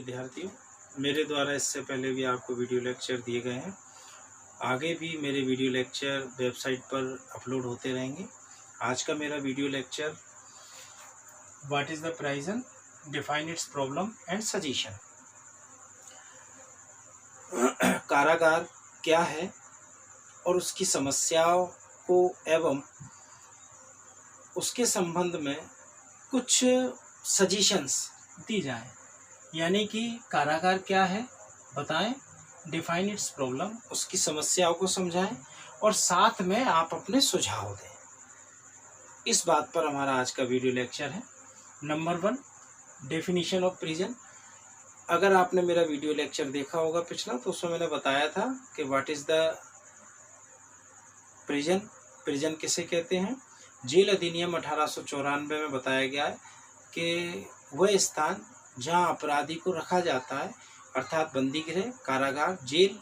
विद्यार्थियों, मेरे द्वारा इससे पहले भी आपको वीडियो लेक्चर दिए गए हैं। आगे भी मेरे वीडियो लेक्चर वेबसाइट पर अपलोड होते रहेंगे। आज का मेरा video lecture what is the prison, define its problem and suggestion. कारागार क्या है और उसकी समस्याओं को एवं उसके संबंध में कुछ सजेशंस दी जाएं। यानी कि कारागार क्या है बताएं, डिफाइन इट्स प्रॉब्लम, उसकी समस्याओं को समझाएं और साथ में आप अपने सुझाव दें। इस बात पर हमारा आज का वीडियो लेक्चर है। Number 1, definition of prison. अगर आपने मेरा वीडियो लेक्चर देखा होगा पिछला, तो उसमें मैंने बताया था कि what is the prison, prison किसे कहते हैं। जेल अधिनियम 1894 में बताया गया है कि वह स्थान जहां अपराधी को रखा जाता है, अर्थात बंदी गृह, कारागार, जेल,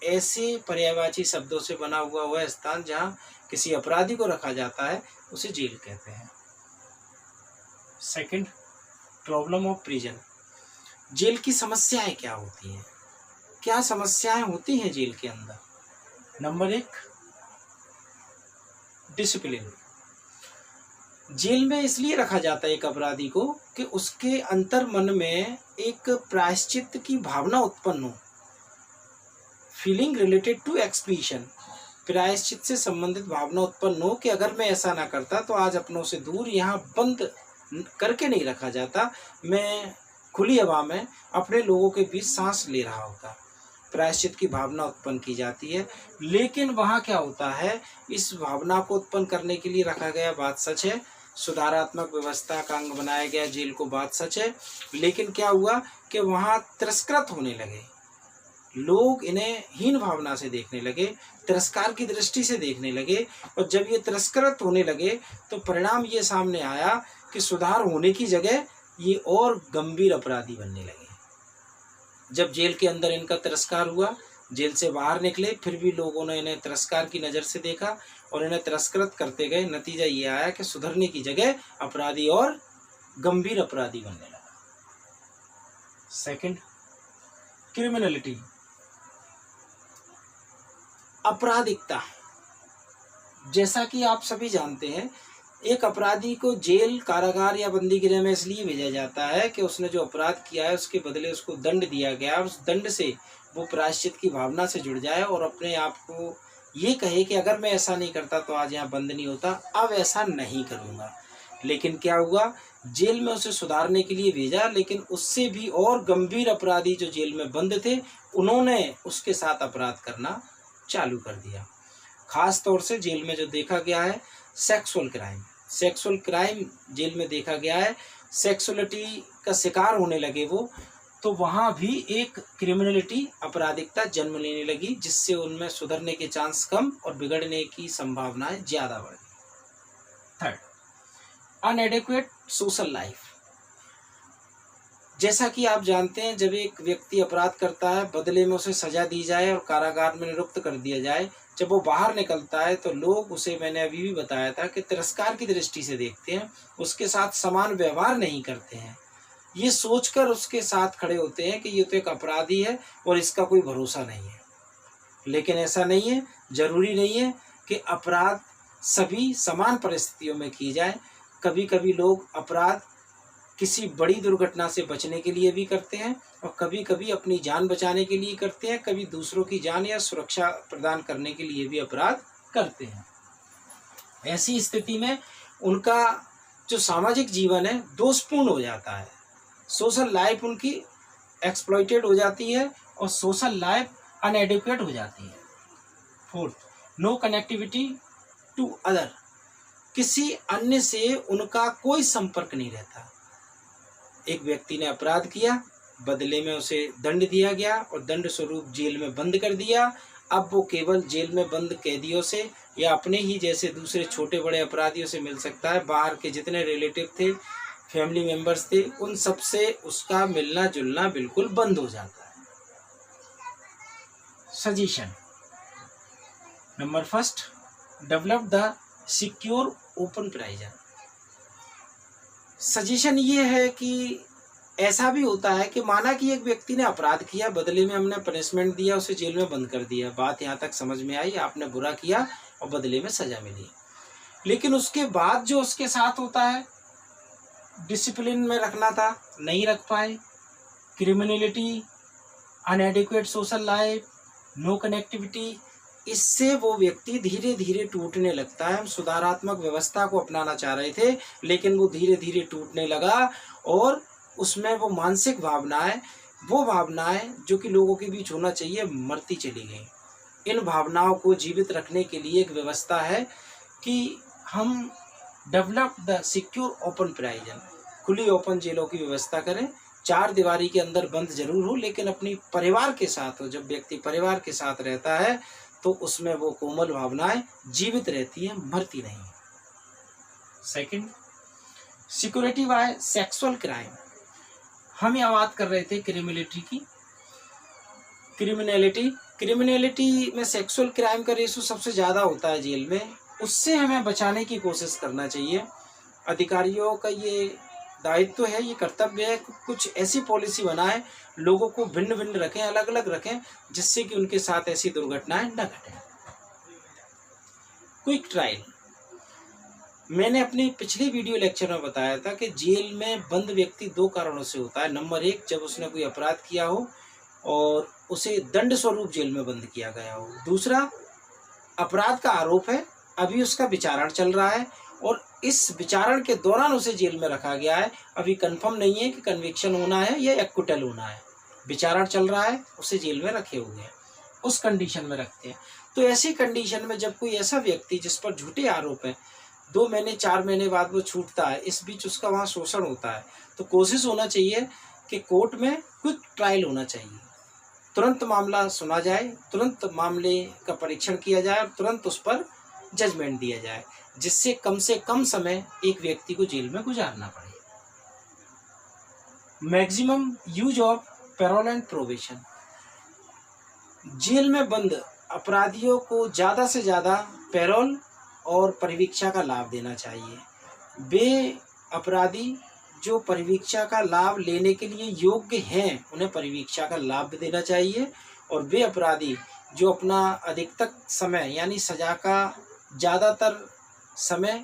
ऐसे पर्यायवाची शब्दों से बना हुआ वह स्थान जहां किसी अपराधी को रखा जाता है, उसे जेल कहते हैं। Second, problem of prison. Jail की समस्याएं क्या होती हैं, क्या समस्याएं होती हैं जेल के अंदर। Number 1, discipline. जेल में इसलिए रखा जाता है एक अपराधी को कि उसके अंतर मन में एक प्रायश्चित की भावना उत्पन्न हो, फीलिंग रिलेटेड टू एक्सपीशन, प्रायश्चित से संबंधित भावना उत्पन्न हो कि अगर मैं ऐसा ना करता तो आज अपनों से दूर यहाँ बंद करके नहीं रखा जाता, मैं खुली हवा में अपने लोगों के बीच सांस ले रहा होता। प्रायश्चित की भावना उत्पन्न की जाती है। लेकिन वहाँ क्या होता है, इस भावना को उत्पन्न करने के लिए रखा गया, बात सच है, सुधारात्मक व्यवस्था का अंग बनाया गया जेल को, बात सच है। लेकिन क्या हुआ कि वहाँ तिरस्कृत होने लगे लोग, इन्हें हीन भावना से देखने लगे, तिरस्कार की दृष्टि से देखने लगे। और जब ये तिरस्कृत होने लगे तो परिणाम ये सामने आया कि सुधार होने की जगह ये और गंभीर अपराधी बनने लगे। जब जेल के अंदर इनका तिरस्कार हुआ, जेल से बाहर निकले, फिर भी लोगों ने इन्हें तिरस्कार की नज़र से देखा और इन्हें तिरस्कृत करते गए। नतीजा ये आया कि सुधरने की जगह अपराधी और गंभीर अपराधी बनने लगा। सेकंड, क्रिमिनलिटी, अपराधिकता। जैसा कि आप सभी जानते हैं, एक अपराधी को जेल, कारागार या बंदी गृह में इसलिए भेजा जाता है कि उसने जो अपराध किया है उसके बदले उसको दंड दिया गया, उस दंड से वो प्रायश्चित की भावना से जुड़ जाए और अपने आप को ये कहे कि अगर मैं ऐसा नहीं करता तो आज यहाँ बंद नहीं होता, अब ऐसा नहीं करूँगा। लेकिन क्या हुआ, जेल में उसे सुधारने के लिए भेजा, लेकिन उससे भी और गंभीर अपराधी जो जेल में बंद थे, उन्होंने उसके साथ अपराध करना चालू कर दिया। खास तौर से जेल में जो देखा गया है, sexual crime, sexual crime jail में देखा गया है। सेक्सुअलिटी का शिकार होने लगे वो, तो वहाँ भी एक क्रिमिनलिटी, अपराधिकता जन्म लेने लगी, जिससे उनमें सुधरने के चांस कम और बिगड़ने की संभावनाएं ज़्यादा बढ़ गई। Third, inadequate social life. जैसा कि आप जानते हैं, जब एक व्यक्ति अपराध करता है, बदले में उसे सजा दी जाए और कारागार में निरुक्त कर दिया जाए, जब वो बाहर निकलता है तो लोग उसे, मैंने अभी भी बताया था, कि तिरस्कार की दृष्टि से देखते हैं, उसके साथ समान व्यवहार नहीं करते हैं। ये सोचकर उसके साथ खड़े होते हैं कि ये तो एक अपराधी है और इसका कोई भरोसा नहीं है। लेकिन ऐसा नहीं है, जरूरी नहीं है कि अपराध सभी समान परिस्थितियों में किए जाए। कभी कभी लोग अपराध किसी बड़ी दुर्घटना से बचने के लिए भी करते हैं और कभी कभी अपनी जान बचाने के लिए करते हैं, कभी दूसरों की जान या सुरक्षा प्रदान करने के लिए भी अपराध करते हैं। ऐसी स्थिति में उनका जो सामाजिक जीवन है दोषपूर्ण हो जाता है, सोशल लाइफ उनकी एक्सप्लॉइटेड हो जाती है और सोशल लाइफ अनएडिक्वेट हो जाती है। Fourth, no connectivity to other, किसी अन्य से उनका कोई संपर्क नहीं रहता। एक व्यक्ति ने अपराध किया, बदले में उसे दंड दिया गया और दंड स्वरूप जेल में बंद कर दिया। अब वो केवल जेल में बंद कैदियों से या अपने ही जैसे दूसरे छोटे बड़े अपराधियों से मिल सकता है। बाहर के जितने रिलेटिव थे, फैमिली मेंबर्स थे, उन सब से उसका मिलना जुलना बिल्कुल बंद हो जाता है। Suggestion. Number 1, develop the secure open prison. Suggestion ये है कि ऐसा भी होता है कि माना कि एक व्यक्ति ने अपराध किया, बदले में हमने पनिशमेंट दिया, उसे जेल में बंद कर दिया, बात यहाँ तक समझ में आई, आपने बुरा किया और बदले में सजा मिली। लेकिन उसके बाद जो उसके साथ होता है, डिसिप्लिन में रखना था, नहीं रख पाए, criminality, inadequate social life, no connectivity, इससे वो व्यक्ति धीरे धीरे टूटने लगता है। हम सुधारात्मक व्यवस्था को अपनाना चाह रहे थे, लेकिन वो धीरे धीरे टूटने लगा और उसमें वो मानसिक भावनाएं, वो भावनाएं जो कि लोगों के बीच होना चाहिए, मरती चली गई। इन भावनाओं को जीवित रखने के लिए एक व्यवस्था है कि हम डेवलप द सिक्योर ओपन प्राइजन, खुली ओपन जेलों की व्यवस्था करें। 4 दीवारी के अंदर बंद जरूर हो, लेकिन अपनी परिवार के साथ हो। जब व्यक्ति परिवार के साथ रहता है तो उसमें वो कोमल भावनाएं जीवित रहती हैं, मरती नहीं। Second, security by sexual crime. हम यहाँ बात कर रहे थे क्रिमिनलिटी की। क्रिमिनलिटी में सेक्सुअल क्राइम का रेशो सबसे ज़्यादा होता है जेल में। उससे हमें बचाने की कोशिश करना चाहिए। अधिकारियों का ये दायित्व है, ये कर्तव्य है, कुछ ऐसी पॉलिसी बनाए, लोगों को भिन्न भिन्न रखें, अलग अलग रखें, जिससे कि उनके साथ ऐसी दुर्घटनाएं न घटें। क्विक ट्रायल, मैंने अपनी पिछली वीडियो लेक्चर में बताया था कि जेल में बंद व्यक्ति 2 कारणों से होता है। नंबर 1, जब उसने कोई अपराध किया हो और उसे दंड स्वरूप जेल में बंद किया गया हो। दूसरा, अपराध का आरोप है, अभी उसका विचारण चल रहा है और इस विचारण के दौरान उसे जेल में रखा गया है। अभी कंफर्म नहीं है कि कन्विक्शन होना है या एक्विटल होना है, विचारण चल रहा है, उसे जेल में रखे हुए हैं, उस कंडीशन में रखते हैं। तो ऐसी कंडीशन में जब कोई ऐसा व्यक्ति जिस पर झूठे आरोप है, 2 महीने 4 महीने बाद वो छूटता है, इस बीच उसका वहाँ शोषण होता है, तो कोशिश होना चाहिए कि कोर्ट में क्विक ट्रायल होना चाहिए। तुरंत मामला सुना जाए, तुरंत मामले का परीक्षण किया जाए और तुरंत उस पर जजमेंट दिया जाए, जिससे कम से कम समय एक व्यक्ति को जेल में गुजारना पड़े। Maximum use of parole and probation. Jail में बंद अपराधियों को ज़्यादा से ज़्यादा पैरोल और परिवीक्षा का लाभ देना चाहिए। वे अपराधी जो परिवीक्षा का लाभ लेने के लिए योग्य हैं, उन्हें परिवीक्षा का लाभ देना चाहिए। और वे अपराधी जो अपना अधिकतर समय यानी सजा का ज़्यादातर समय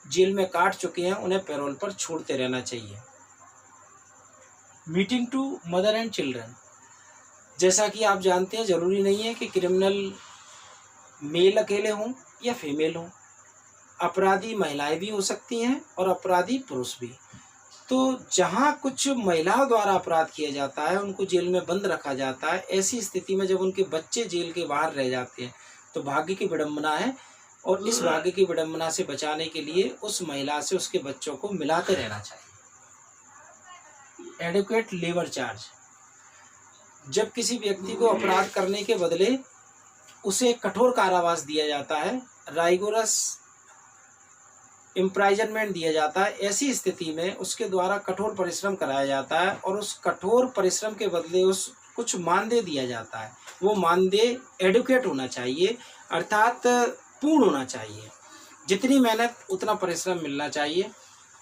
जेल में काट चुके हैं, उन्हें पैरोल पर छोड़ते रहना चाहिए। Meeting to mother and children. जैसा कि आप जानते हैं, ज़रूरी नहीं है कि क्रिमिनल मेल अकेले हों या फीमेल हों, अपराधी महिलाएं भी हो सकती हैं और अपराधी पुरुष भी। तो जहाँ कुछ महिलाओं द्वारा अपराध किया जाता है, उनको जेल में बंद रखा जाता है। ऐसी स्थिति में जब उनके बच्चे जेल के बाहर रह जाते हैं तो भाग्य की विडंबना है, और इस भाग्य की विडंबना से बचाने के लिए उस महिला से उसके बच्चों को मिलाते रहना चाहिए। Adequate labour charge. जब किसी व्यक्ति को अपराध करने के बदले उसे कठोर कारावास दिया जाता है, राइगोरस इम्प्राइजनमेंट दिया जाता है, ऐसी स्थिति में उसके द्वारा कठोर परिश्रम कराया जाता है और उस कठोर परिश्रम के बदले उस कुछ मानदेय दिया जाता है। वो मानदेय एडुकेट होना चाहिए, अर्थात पूर्ण होना चाहिए। जितनी मेहनत उतना परिश्रम मिलना चाहिए।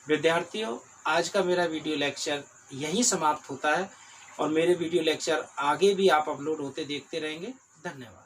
विद्यार्थियों, आज का मेरा वीडियो लेक्चर यहीं समाप्त होता है और मेरे वीडियो लेक्चर आगे भी आप अपलोड होते देखते रहेंगे। धन्यवाद।